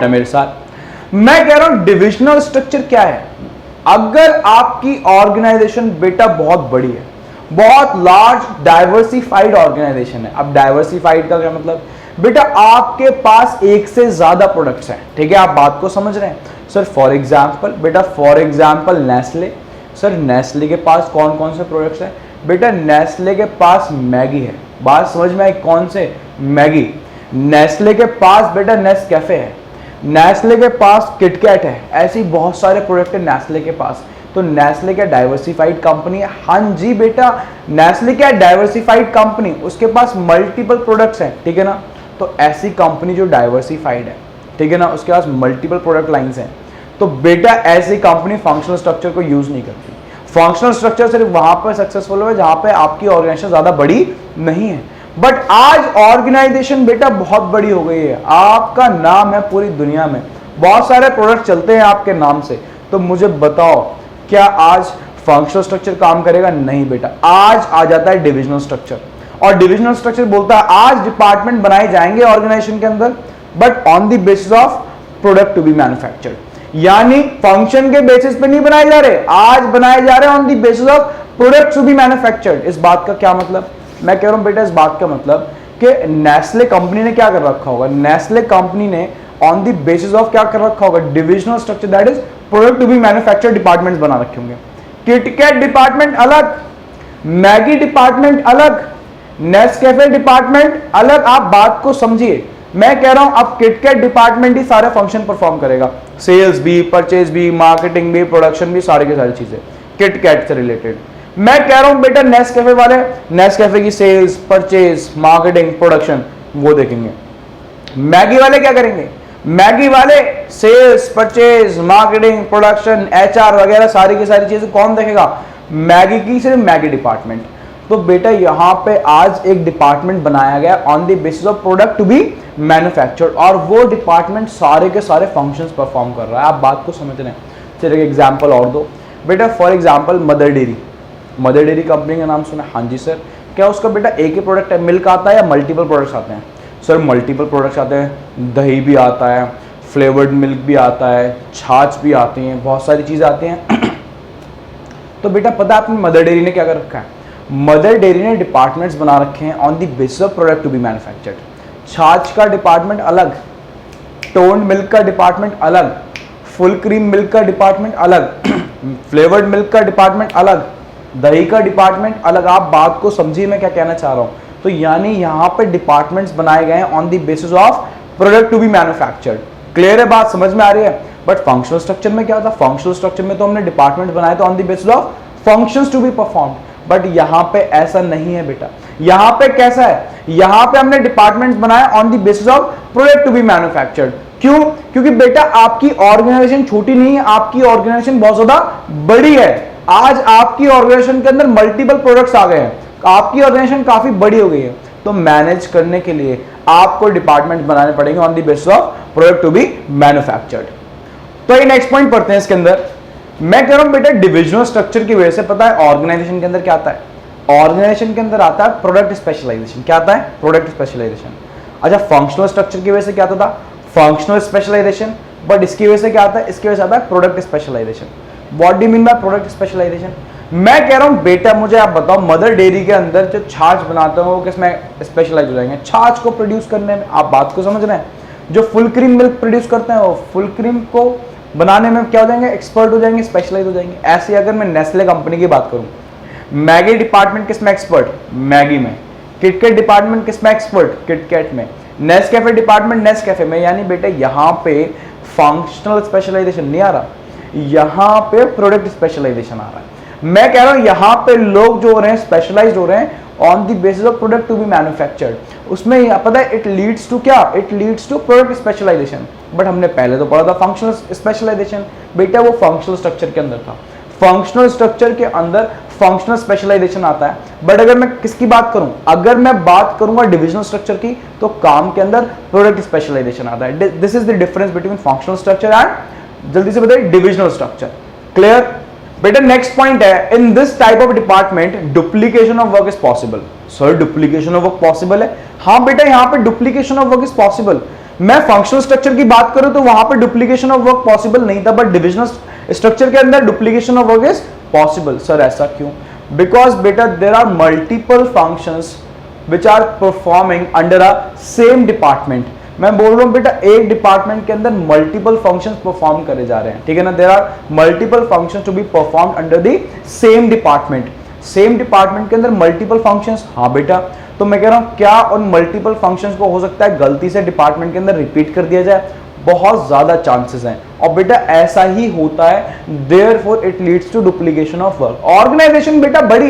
बेटा मेरे साथ, मैं कह रहा हूं डिविजनल स्ट्रक्चर क्या है। अगर आपकी ऑर्गेनाइजेशन बेटा बहुत बड़ी है, बहुत लार्ज डाइवर्सिफाइड ऑर्गेनाइजेशन है। अब डाइवर्सिफाइड का क्या मतलब, बेटा आपके पास एक से ज्यादा प्रोडक्ट्स हैं, ठीक है, आप बात को समझ रहे हैं सर। फॉर एग्जांपल बेटा, for example Nestle, sir Nestle के पास कौन कौन से प्रोडक्ट्स हैं बेटा, नेस्ले के पास मैगी है, बात समझ में आई, कौन से, मैगी। नेस्ले के पास बेटा नेस्कैफे है, नेस्ले के पास किटकैट है, ऐसी बहुत सारे प्रोडक्ट है नेस्ले के पास। तो नेस्ले क्या डाइवर्सिफाइड कंपनी है? हाँ जी बेटा, नेस्ले क्या डाइवर्सिफाइड कंपनी, उसके पास मल्टीपल प्रोडक्ट्स हैं, ठीक है ना। तो ऐसी कंपनी जो डाइवर्सिफाइड है, ठीक है ना, उसके पास मल्टीपल प्रोडक्ट लाइंस हैं, तो बेटा ऐसी कंपनी फंक्शनल स्ट्रक्चर को यूज नहीं करती। फंक्शनल स्ट्रक्चर सिर्फ वहां पर सक्सेसफुल है जहां पे आपकी ऑर्गेनाइजेशन ज्यादा बड़ी नहीं है। बट आज ऑर्गेनाइजेशन बेटा बहुत बड़ी हो गई है, आपका नाम है पूरी दुनिया में, बहुत सारे प्रोडक्ट चलते हैं आपके नाम से। तो मुझे बताओ क्या आज फंक्शनल स्ट्रक्चर काम करेगा? नहीं बेटा, आज आ जाता है डिविजनल स्ट्रक्चर। और डिविजनल स्ट्रक्चर बोलता है आज डिपार्टमेंट बनाए जाएंगे ऑर्गेनाइजेशन के अंदर, but on the basis of product to be manufactured, यानी फंक्शन के बेसिस पे नहीं बनाए जा रहे, आज बनाए जा रहे हैं on the basis of product to be manufactured. इस बात का क्या मतलब, मैं कह रहा हूं बेटा इस बात का मतलब कि नेस्ले कंपनी ने क्या कर रखा होगा, नेस्ले कंपनी ने ऑन द बेसिस ऑफ क्या कर रखा होगा, divisional structure, that is product to be manufactured departments बना रखे होंगे। किटकैट डिपार्टमेंट अलग, मैगी डिपार्टमेंट अलग, नेस्कैफे डिपार्टमेंट अलग। आप बात को समझिए, मैं कह रहा हूं अब किटकैट डिपार्टमेंट ही सारे फंक्शन परफॉर्म करेगा, सेल्स भी, परचेज भी, मार्केटिंग भी, प्रोडक्शन भी, सारी की सारी चीजें किटकैट से रिलेटेड। मैं कह रहा हूं बेटा नेस्कैफे वाले, नेस्कैफे की सेल्स, परचेज, मार्केटिंग, प्रोडक्शन वो देखेंगे। मैगी वाले क्या करेंगे, मैगी वाले sales, purchase, marketing, production, HR वगैरह सारी की सारी चीजें कौन देखेगा, मैगी की सिर्फ मैगी डिपार्टमेंट। तो बेटा यहां पे आज एक डिपार्टमेंट बनाया गया on the basis of product to be manufactured, और वो डिपार्टमेंट सारे के सारे फंक्शंस परफॉर्म कर रहा है। आप बात को समझ रहे हैं। चलिए एक एग्जांपल और दो बेटा, for example mother dairy, mother dairy company का नाम सुना? हाँ जी सर। क्या उसका बेटा एक ही प्रोडक्ट है, मिल्क आता है या मल्टीपल प्रोडक्ट्स आते हैं? सर मल्टीपल प्रोडक्ट्स आते हैं, दही भी आता है, फ्लेवर्ड मिल्क भी आता है, छाछ भी आती हैं, बहुत सारी चीज़ें आती हैं। तो बेटा पता है आपने मदर डेयरी ने क्या कर रखा है, मदर डेयरी ने डिपार्टमेंट्स बना रखे हैं on the basis of product to be manufactured. छाछ का डिपार्टमेंट अलग, टोन्ड मिल्क का डिपार्टमेंट अलग, फुल क्रीम मिल्क का डिपार्टमेंट अलग, फ्लेवर्ड मिल्क का डिपार्टमेंट अलग, दही का डिपार्टमेंट अलग। आप बात को समझिए मैं क्या कहना चाह रहा हूं। तो यानी यहां पे डिपार्टमेंट्स बनाए गए हैं on the basis of product to be manufactured. Clear है बात, समझ में आ रही है? बट फंक्शनल स्ट्रक्चर में क्या होता है, फंक्शनल स्ट्रक्चर में तो हमने डिपार्टमेंट बनाए तो on the basis of functions to be performed, but यहां पे ऐसा नहीं है बेटा। यहां पे कैसा है, यहां पे हमने डिपार्टमेंट्स बनाए on the basis of product to be manufactured. क्यों? क्योंकि बेटा आपकी ऑर्गेनाइजेशन छोटी नहीं है, आपकी ऑर्गेनाइजेशन बहुत ज्यादा बड़ी है। आज आपकी ऑर्गेनाइजेशन के अंदर मल्टीपल प्रोडक्ट्स आ गए हैं, आपकी ऑर्गेनाइजेशन काफी बड़ी हो गई है। तो मैनेज करने के लिए आपको डिपार्टमेंट बनाने पड़ेंगे on the basis of product to be manufactured. तो ये नेक्स्ट पॉइंट पढ़ते हैं इसके अंदर। मैं कह रहा हूं बेटा डिविजनल स्ट्रक्चर की वजह से पता है ऑर्गेनाइजेशन के अंदर क्या आता है, ऑर्गेनाइजेशन के अंदर आता है प्रोडक्ट स्पेशलाइजेशन। क्या आता है? Product specialisation. अच्छा फंक्शनल स्ट्रक्चर की वजह से क्या आता था, फंक्शनल स्पेशलाइजेशन। बट इसकी वजह से क्या आता है, इसकी वजह से आता है product specialisation. What do you mean by product specialisation? मैं कह रहा हूं बेटा मुझे आप बताओ, मदर डेयरी के अंदर जो छाछ बनाते हो वो किसमें स्पेशलाइज हो जाएंगे, छाछ को प्रोड्यूस करने में। आप बात को समझ रहे हैं? जो फुल क्रीम मिल्क प्रोड्यूस करते हैं वो फुल क्रीम को बनाने में क्या हो जाएंगे, एक्सपर्ट हो जाएंगे, स्पेशलाइज हो जाएंगे। ऐसे अगर मैं नेस्ले कंपनी की बात करूं, मैगी डिपार्टमेंट किसमें एक्सपर्ट, मैगी में। किटकैट डिपार्टमेंट किसमें एक्सपर्ट, किटकैट में। नेस्कैफे डिपार्टमेंट नेस्कैफे में। यानी बेटा यहाँ पे फंक्शनल स्पेशलाइजेशन नहीं आ रहा, यहाँ पे प्रोडक्ट स्पेशलाइजेशन आ रहा है। मैं कह रहा हूं यहाँ पे लोग जो हो रहे हैं स्पेशलाइज्ड हो रहे हैं on the basis of product to be manufactured. उसमें पता है इट लीड्स टू क्या, it leads to product specialisation. But हमने पहले तो पढ़ा था फंक्शनल स्पेशलाइजेशन, बेटा वो फंक्शनल स्ट्रक्चर के अंदर था। फंक्शनल स्ट्रक्चर के अंदर फंक्शनल स्पेशलाइजेशन आता है। बट अगर मैं किसकी बात करूं, अगर मैं बात करूंगा डिविजनल स्ट्रक्चर की, तो काम के अंदर प्रोडक्ट स्पेशलाइजेशन आता है। This is the difference between functional structure and, जल्दी से बताइए, डिविजनल स्ट्रक्चर। क्लियर बेटा? नेक्स्ट पॉइंट है, in this type of department duplication of work is possible. Sir duplication of work possible है? हाँ बेटा यहाँ पे duplication of work is possible. मैं फंक्शनल स्ट्रक्चर की बात करूं तो वहां पर डुप्लीकेशन ऑफ वर्क पॉसिबल नहीं था, बट डिविजनल स्ट्रक्चर के अंदर duplication of work is possible. Sir ऐसा क्यों? बिकॉज बेटा there are multiple functions which are performing under a same department. मैं बोल रहा हूं बेटा एक डिपार्टमेंट के अंदर मल्टीपल फंक्शंस परफॉर्म करे जा रहे हैं, ठीक है ना। There are multiple functions to be performed under the same department. Same department के अंदर मल्टीपल फंक्शंस, हाँ बेटा। तो मैं कह रहा हूं क्या उन मल्टीपल फंक्शंस को हो सकता है गलती से डिपार्टमेंट के अंदर रिपीट कर दिया जाए? बहुत ज्यादा चांसेस हैं, और बेटा ऐसा ही होता है, therefore it leads to duplication of work. Organisation बेटा बड़ी,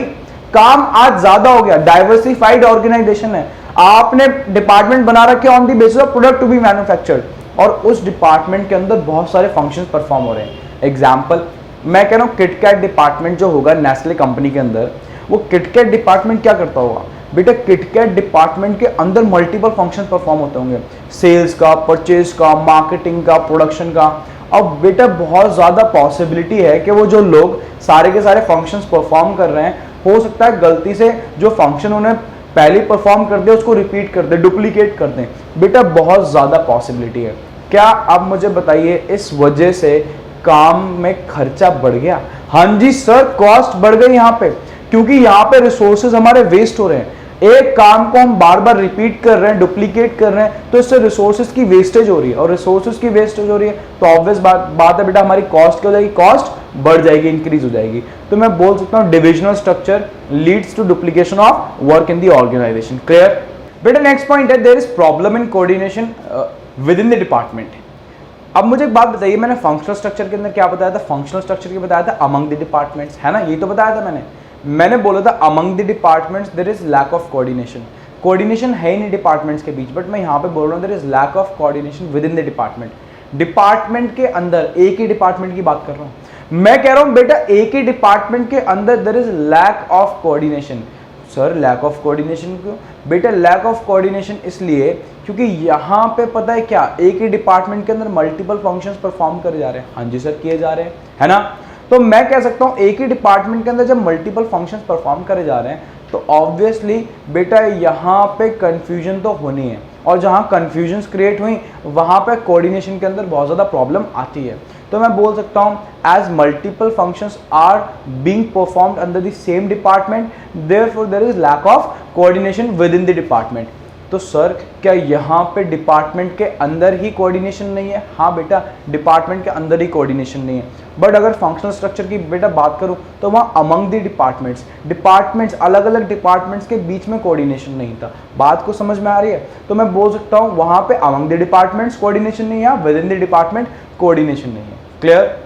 काम आज ज्यादा हो गया, डाइवर्सिफाइड ऑर्गेनाइजेशन है, आपने डिपार्टमेंट बना रखे on the basis of product to be manufactured, और उस डिपार्टमेंट के अंदर बहुत सारे फंक्शंस परफॉर्म हो रहे हैं। एग्जांपल मैं कह रहा हूं किटकैट डिपार्टमेंट जो होगा नेस्ले कंपनी के अंदर, वो किटकैट डिपार्टमेंट क्या करता होगा बेटा? किटकैट डिपार्टमेंट के अंदर मल्टीपल फंक्शन परफॉर्म होते होंगे, सेल्स का, परचेज का, मार्केटिंग का, प्रोडक्शन का। अब बेटा बहुत ज्यादा पॉसिबिलिटी है कि वो जो लोग सारे के सारे फंक्शंस परफॉर्म कर रहे हैं, हो सकता है गलती से जो फंक्शन उन्हें पहले परफॉर्म कर दे उसको रिपीट कर दे, डुप्लीकेट कर दें। बेटा बहुत ज्यादा पॉसिबिलिटी है। क्या आप मुझे बताइए इस वजह से काम में खर्चा बढ़ गया? हाँ जी सर, कॉस्ट बढ़ गई यहाँ पे, क्योंकि यहाँ पे रिसोर्सेज हमारे वेस्ट हो रहे हैं। एक काम को हम बार बार रिपीट कर रहे हैं, डुप्लीकेट कर रहे हैं, तो इससे रिसोर्सेज की वेस्टेज हो रही है, और रिसोर्सेज की वेस्टेज हो रही है तो ऑब्वियस बात है बेटा हमारी कॉस्ट क्या हो जाएगी? कॉस्ट बढ़ जाएगी, इंक्रीज हो जाएगी। तो मैं बोल सकता हूँ divisional structure leads to duplication of work in the organisation. Clear बेटा? नेक्स्ट पॉइंट है there is problem in coordination within the department. अब मुझे एक बात बताइए, मैंने फंक्शनल स्ट्रक्चर के अंदर क्या बताया था? फंक्शनल स्ट्रक्चर के बताया था अमंग द डिपार्टमेंट्स, है ना, यही तो बताया था मैंने बोला था among the departments there is lack of coordination. Coordination है ही नहीं डिपार्टमेंट्स के बीच, बट मैं यहाँ पे बोल रहा हूँ there is lack of coordination within the department. Department के अंदर, एक ही डिपार्टमेंट की बात कर रहा हूँ मैं, कह रहा हूँ बेटा एक ही डिपार्टमेंट के अंदर there is lack of coordination. Sir lack of coordination क्यों? बेटा लैक ऑफ कोऑर्डिनेशन इसलिए क्योंकि यहाँ पे पता है क्या, एक ही डिपार्टमेंट के अंदर मल्टीपल फंक्शंस परफॉर्म करे जा रहे हैं। हाँ जी सर, किए जा रहे हैं, है ना। तो मैं कह सकता हूँ एक ही डिपार्टमेंट के अंदर जब मल्टीपल फंक्शंस परफॉर्म करे जा रहे हैं तो ऑब्वियसली बेटा यहाँ पे कंफ्यूजन तो होनी है, और जहाँ कंफ्यूजन्स क्रिएट हुई वहाँ पे कोऑर्डिनेशन के अंदर बहुत ज़्यादा प्रॉब्लम आती है। तो मैं बोल सकता हूँ as multiple functions are being performed under the same department, therefore there is lack of coordination within the department. तो सर क्या यहाँ पे डिपार्टमेंट के अंदर ही कोऑर्डिनेशन नहीं है? हाँ बेटा डिपार्टमेंट के अंदर ही कोऑर्डिनेशन नहीं है, बट अगर फंक्शनल स्ट्रक्चर की बेटा बात करूँ तो वहाँ अमंग द डिपार्टमेंट्स अलग अलग डिपार्टमेंट्स के बीच में कोऑर्डिनेशन नहीं था। बात को समझ में आ रही है? तो मैं बोल सकता हूँ वहाँ पे अमंग द डिपार्टमेंट्स कोऑर्डिनेशन नहीं है, with in the department coordination नहीं है। क्लियर?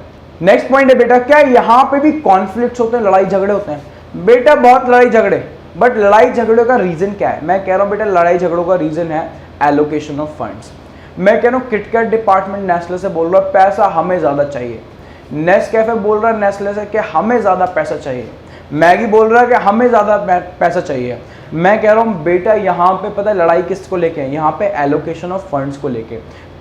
नेक्स्ट पॉइंट है बेटा क्या यहाँ पे भी कॉन्फ्लिक्ट्स होते हैं, लड़ाई झगड़े होते हैं? बेटा बहुत लड़ाई झगड़े, बट लड़ाई झगड़े का रीजन क्या है? मैं कह रहा हूँ बेटा लड़ाई झगड़ों का रीजन है एलोकेशन ऑफ फंड्स। मैं कह रहा हूँ किटकैट डिपार्टमेंट नेस्ले से बोल रहा है पैसा हमें ज़्यादा चाहिए, नेस्कैफे बोल रहा है नेस्ले से कि हमें ज़्यादा पैसा चाहिए, मैगी बोल रहा है कि हमें ज़्यादा पैसा चाहिए। मैं कह रहा हूँ बेटा यहाँ पे पता है लड़ाई किसको लेके है? यहाँ पे एलोकेशन ऑफ फंड्स को लेके।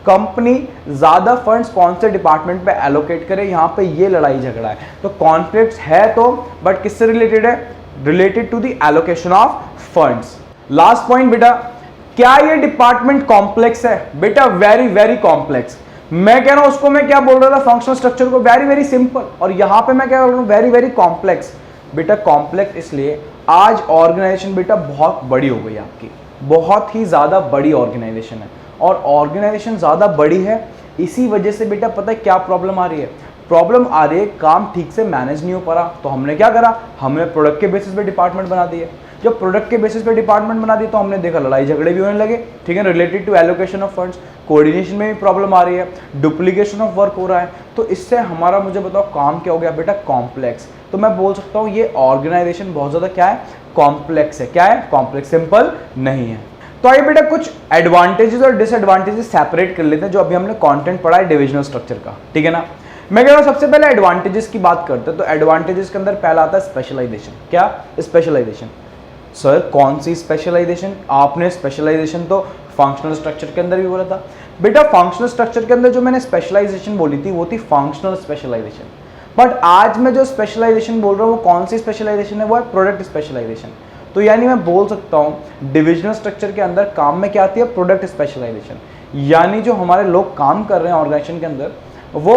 कंपनी ज़्यादा फंड्स कौन से डिपार्टमेंट पे एलोकेट करे, यहाँ पे ये लड़ाई झगड़ा है। तो कॉन्फ्लिक्ट्स है तो, बट किससे रिलेटेड है? Related to the allocation of funds. Last point बेटा, क्या ये डिपार्टमेंट कॉम्प्लेक्स है? बेटा वेरी वेरी कॉम्प्लेक्स। मैं कह रहा हूं उसको, मैं क्या बोल रहा था फंक्शनल स्ट्रक्चर को वेरी वेरी सिंपल, और यहां पे मैं क्या बोल रहा हूं वेरी वेरी कॉम्प्लेक्स। बेटा कॉम्प्लेक्स इसलिए आज ऑर्गेनाइजेशन बेटा बहुत बड़ी हो गई आपकी, बहुत ही ज्यादा बड़ी ऑर्गेनाइजेशन है, और ऑर्गेनाइजेशन ज्यादा बड़ी है इसी वजह से बेटा पता है क्या प्रॉब्लम आ रही है? प्रॉब्लम आ रही है काम ठीक से मैनेज नहीं हो पा रहा। तो हमने क्या करा? हमने प्रोडक्ट के बेसिस पे डिपार्टमेंट बना दिए। जब प्रोडक्ट के बेसिस पे डिपार्टमेंट बना दिए तो हमने देखा लड़ाई झगड़े भी होने लगे, ठीक है, related to allocation of funds. Coordination में भी प्रॉब्लम आ रही है, डुप्लीकेशन ऑफ वर्क हो रहा है। तो इससे हमारा, मुझे बताओ, काम क्या हो गया बेटा? कॉम्प्लेक्स। तो मैं बोल सकता हूँ ये ऑर्गेनाइजेशन बहुत ज़्यादा क्या है? कॉम्प्लेक्स है। क्या है? कॉम्प्लेक्स, सिंपल नहीं है। तो आइए बेटा कुछ एडवांटेजेस और डिसएडवांटेजेस सेपरेट कर लेते हैं जो अभी हमने कंटेंट पढ़ा है डिविजनल स्ट्रक्चर का, ठीक है ना। मैं कह रहा हूं सबसे पहले एडवांटेजेस की बात करते हैं। तो एडवांटेजेस के अंदर पहला आता है स्पेशलाइजेशन। क्या? स्पेशलाइजेशन। सर कौन सी स्पेशलाइजेशन? आपने स्पेशलाइजेशन तो फंक्शनल स्ट्रक्चर के अंदर भी बोला था। बेटा फंक्शनल स्ट्रक्चर के अंदर जो मैंने स्पेशलाइजेशन बोली थी वो थी फंक्शनल स्पेशलाइजेशन, बट आज मैं जो स्पेशलाइजेशन बोल रहा हूँ वो कौन सी स्पेशलाइजेशन है? वो है प्रोडक्ट स्पेशलाइजेशन। तो यानी मैं बोल सकता हूँ डिविजनल स्ट्रक्चर के अंदर काम में क्या आती है? Product specialisation. यानी जो हमारे लोग काम कर रहे हैं ऑर्गेनाइजेशन के अंदर, वो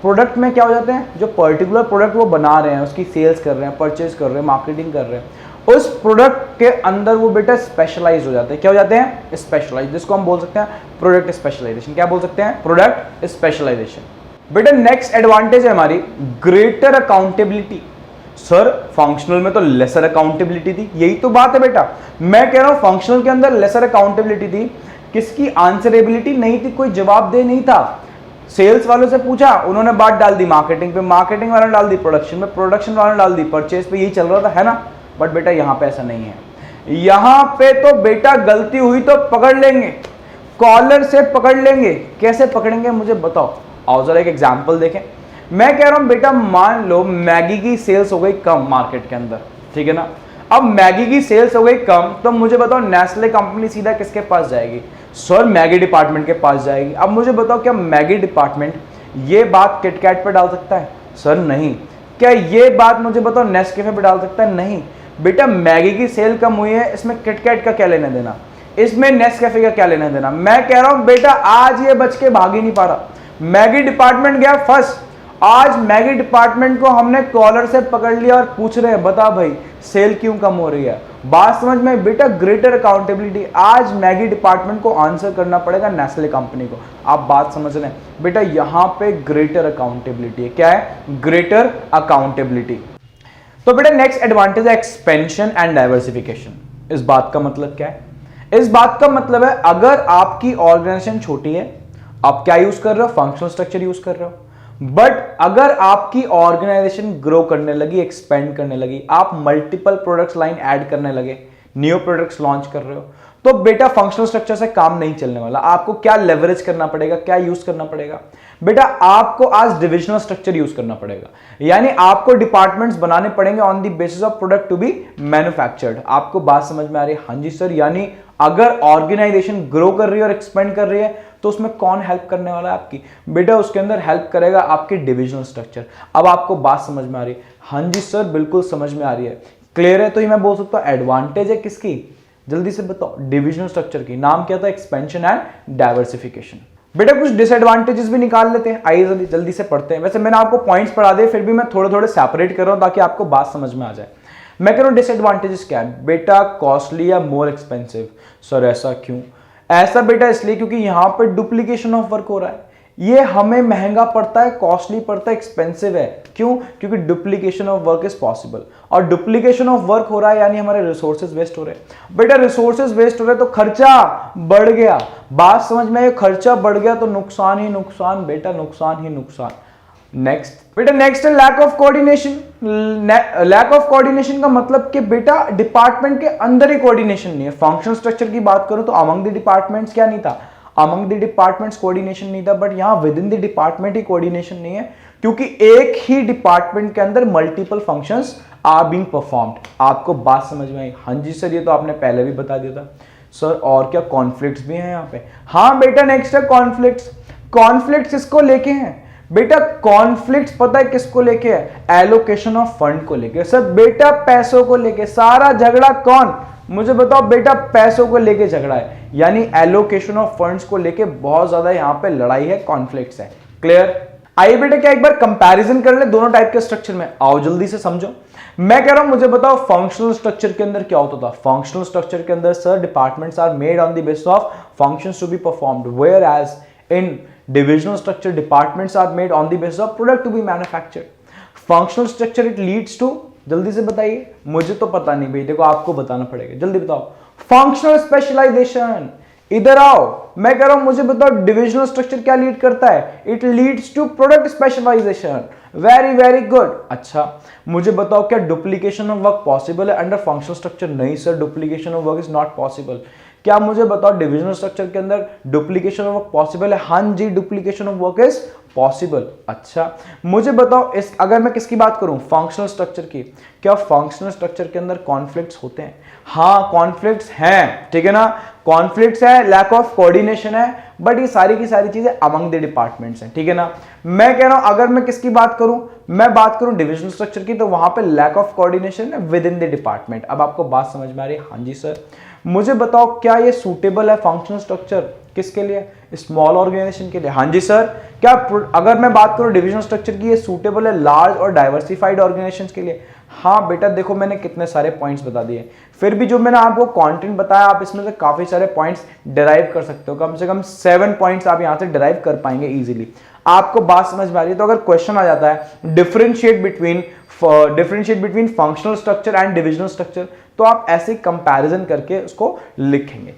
प्रोडक्ट में क्या हो जाते हैं, जो पर्टिकुलर प्रोडक्ट वो बना रहे हैं, उसकी सेल्स कर रहे हैं, परचेज कर रहे हैं, मार्केटिंग कर रहे हैं, उस प्रोडक्ट के अंदर वो बेटा स्पेशलाइज हो जाते हैं। क्या हो जाते हैं? स्पेशलाइज, जिसको हम बोल सकते हैं प्रोडक्ट स्पेशलाइजेशन। क्या बोल सकते हैं? Product specialisation. बेटा नेक्स्ट एडवांटेज है हमारी ग्रेटर अकाउंटेबिलिटी। सर फंक्शनल में तो लेसर अकाउंटेबिलिटी थी, यही तो बात है बेटा। मैं कह रहा हूं फंक्शनल के अंदर लेसर अकाउंटेबिलिटी थी, किसकी? आंसरेबिलिटी नहीं थी, कोई जवाबदेह नहीं था। सेल्स वालों से पूछा, उन्होंने बात डाल दी मार्केटिंग पे, मार्केटिंग वालों ने डाल दी प्रोडक्शन में, प्रोडक्शन वालों ने डाल दी परचेज पे, यही चल रहा था, है ना। बट बेटा यहां पे ऐसा नहीं है। यहां पे तो बेटा गलती हुई तो पकड़ लेंगे, कॉलर से पकड़ लेंगे। कैसे पकड़ेंगे मुझे बताओ, आओ जरा एक एग्जांपल देखें। मैं कह रहा हूं बेटा मान लो मैगी की सेल्स हो गई कम मार्केट के अंदर, ठीक है ना। अब मैगी की सेल्स हो गई कम, तो मुझे बताओ नेस्ले कंपनी सीधा किसके पास जाएगी? सर मैगी डिपार्टमेंट के पास जाएगी। अब मुझे बताओ क्या मैगी डिपार्टमेंट ये बात किटकैट पे डाल सकता है? सर नहीं। क्या ये बात मुझे बताओ नेस्कैफे पे डाल सकता है? नहीं। बेटा मैगी की सेल कम हुई है, इसमें किटकैट का क्या लेना देना, इसमें नेस्कैफे का क्या लेना देना। मैं कह रहा हूं बेटा आज ये बच के भाग ही नहीं पा रहा। मैगी डिपार्टमेंट गया फर्स्ट, आज मैगी डिपार्टमेंट को हमने कॉलर से पकड़ लिया और पूछ रहे हैं बता भाई सेल क्यों कम हो रही है। बात समझ में? बेटा ग्रेटर अकाउंटेबिलिटी, आज मैगी डिपार्टमेंट को आंसर करना पड़ेगा नेस्ले कंपनी को। आप बात समझ रहे हैं बेटा, यहां पे ग्रेटर अकाउंटेबिलिटी है। क्या है? Greater accountability. तो बेटा नेक्स्ट एडवांटेज है एक्सपेंशन एंड डाइवर्सिफिकेशन। इस बात का मतलब क्या है? इस बात का मतलब है अगर आपकी ऑर्गेनाइजेशन छोटी है, आप क्या यूज कर रहे हो? फंक्शनल स्ट्रक्चर यूज कर रहे हो। बट अगर आपकी ऑर्गेनाइजेशन ग्रो करने लगी, एक्सपेंड करने लगी, आप मल्टीपल प्रोडक्ट्स लाइन ऐड करने लगे, न्यू प्रोडक्ट्स लॉन्च कर रहे हो, तो बेटा फंक्शनल स्ट्रक्चर से काम नहीं चलने वाला। आपको क्या लेवरेज करना पड़ेगा, क्या यूज करना पड़ेगा? बेटा आपको आज डिविजनल स्ट्रक्चर यूज करना पड़ेगा, यानी आपको डिपार्टमेंट्स बनाने पड़ेंगे on the basis of product to be manufactured. आपको बात समझ में आ रही है? हाँ जी सर। यानी अगर ऑर्गेनाइजेशन ग्रो कर रही है और एक्सपेंड कर रही है, तो उसमें कौन हेल्प करने वाला है आपकी? बेटा उसके अंदर हेल्प करेगा आपकी डिविजनल स्ट्रक्चर। अब आपको बात समझ में आ रही है? हाँ जी सर बिल्कुल समझ में आ रही है, क्लियर है। तो ये मैं बोल सकता हूं एडवांटेज है किसकी, जल्दी से बताओ? डिविजनल स्ट्रक्चर की। नाम क्या था? Expansion and diversification. बेटा कुछ डिसएडवांटेजेस भी निकाल लेते हैं, आइए जल्दी से पढ़ते हैं। वैसे मैंने आपको पॉइंट्स पढ़ा दिए, फिर भी मैं थोड़े थोड़े सेपरेट कर रहा हूं ताकि आपको बात समझ में आ जाए। मैं कह रहा हूं डिसएडवांटेजेस क्या है बेटा? कॉस्टली या मोर एक्सपेंसिव। सर ऐसा क्यों? ऐसा बेटा इसलिए क्योंकि यहां पर डुप्लीकेशन ऑफ वर्क हो रहा है, ये हमें महंगा पड़ता है, कॉस्टली पड़ता है, एक्सपेंसिव है। क्यों? क्योंकि duplication of work is possible, और डुप्लीकेशन ऑफ वर्क हो रहा है यानी हमारे रिसोर्सेज वेस्ट हो रहे हैं। बेटा रिसोर्सेज वेस्ट हो रहे हैं तो खर्चा बढ़ गया। बात समझ में आई? खर्चा बढ़ गया तो नुकसान ही नुकसान बेटा, नुकसान ही नुकसान। नेक्स्ट बेटा नेक्स्ट है lack of coordination. Lack of coordination का मतलब कि बेटा डिपार्टमेंट के अंदर ही कोऑर्डिनेशन नहीं है। फंक्शनल स्ट्रक्चर की बात करूं तो अमंग द डिपार्टमेंट्स क्या नहीं था? अमंग द डिपार्टमेंट्स कोऑर्डिनेशन नहीं था। बट यहां विद इन द डिपार्टमेंट ही कोऑर्डिनेशन नहीं है, क्योंकि एक ही डिपार्टमेंट के अंदर multiple functions are being performed. आपको बात समझ में आई? हाँ जी सर, ये तो आपने पहले भी बता दिया था सर। और क्या कॉन्फ्लिक्ट्स भी हैं यहाँ पे? हाँ बेटा नेक्स्ट है कॉन्फ्लिक्ट्स। कॉन्फ्लिक्ट्स किसको लेके हैं बेटा? कॉन्फ्लिक्ट्स पता है किसको लेके है? एलोकेशन ऑफ फंड को लेके। सर बेटा पैसों को लेके सारा झगड़ा कौन? मुझे बताओ बेटा, पैसों को लेके झगड़ा है, यानी एलोकेशन ऑफ फंड्स को लेके बहुत ज्यादा यहां पे लड़ाई है, कॉन्फ्लिक्ट्स है। क्लियर? आइए बेटा क्या एक बार कंपैरिजन कर ले दोनों टाइप के स्ट्रक्चर में, आओ जल्दी से समझो। मैं कह रहा हूं मुझे बताओ फंक्शनल स्ट्रक्चर के अंदर क्या होता था? फंक्शनल स्ट्रक्चर के अंदर sir departments are made on the basis of functions to be performed, whereas in divisional structure departments are made on the basis of product to be manufactured. Functional structure it leads to, जल्दी से बताइए, मुझे तो पता नहीं भाई, देखो आपको बताना पड़ेगा, जल्दी बताओ। Functional specialisation. इधर आओ, मैं कह रहा हूं मुझे बताओ डिविजनल स्ट्रक्चर क्या लीड करता है? It leads to product specialisation. Very very good. अच्छा मुझे बताओ क्या डुप्लीकेशन ऑफ वर्क पॉसिबल है अंडर फंक्शनल स्ट्रक्चर? नहीं sir, duplication of work is not possible. क्या मुझे बताओ डिविजनल स्ट्रक्चर के अंदर डुप्लीकेशन ऑफ वर्क पॉसिबल है? हाँ जी, duplication of work is possible. अच्छा मुझे बताओ इस अगर मैं किसकी बात करूं? फंक्शनल स्ट्रक्चर की। क्या फंक्शनल स्ट्रक्चर के अंदर कॉन्फ्लिक्ट्स होते हैं? हाँ कॉन्फ्लिक्ट्स हैं, ठीक है ना। कॉन्फ्लिक्ट्स है, लैक ऑफ कोऑर्डिनेशन है, बट ये सारी की सारी चीजें अमंग द डिपार्टमेंट्स हैं, ठीक है ना। मैं कह रहा हूं अगर मैं किसकी बात करूं, मैं बात करूं डिविजनल स्ट्रक्चर की, तो वहां पे लैक ऑफ कोऑर्डिनेशन है विद इन द डिपार्टमेंट। अब आपको बात समझ में आ रही है? हाँ जी सर। मुझे बताओ क्या ये सूटेबल है फंक्शनल स्ट्रक्चर किसके लिए? स्मॉल ऑर्गेनाइजेशन के लिए? हाँ जी सर। क्या अगर मैं बात करूं डिविजनल स्ट्रक्चर की, ये सूटेबल है लार्ज और डाइवर्सिफाइड ऑर्गेनाइजेशन के लिए? हाँ बेटा, देखो मैंने कितने सारे पॉइंट्स बता दिए। फिर भी जो मैंने आपको कंटेंट बताया, आप इसमें से काफी सारे पॉइंट्स डिराइव कर सकते हो। कम से कम 7 पॉइंट्स आप यहां से डिराइव कर पाएंगे इजीली। आपको बात समझ में आ रही है? तो अगर क्वेश्चन आ जाता है differentiate between functional structure and divisional structure, तो आप ऐसे कंपैरिजन करके उसको लिखेंगे।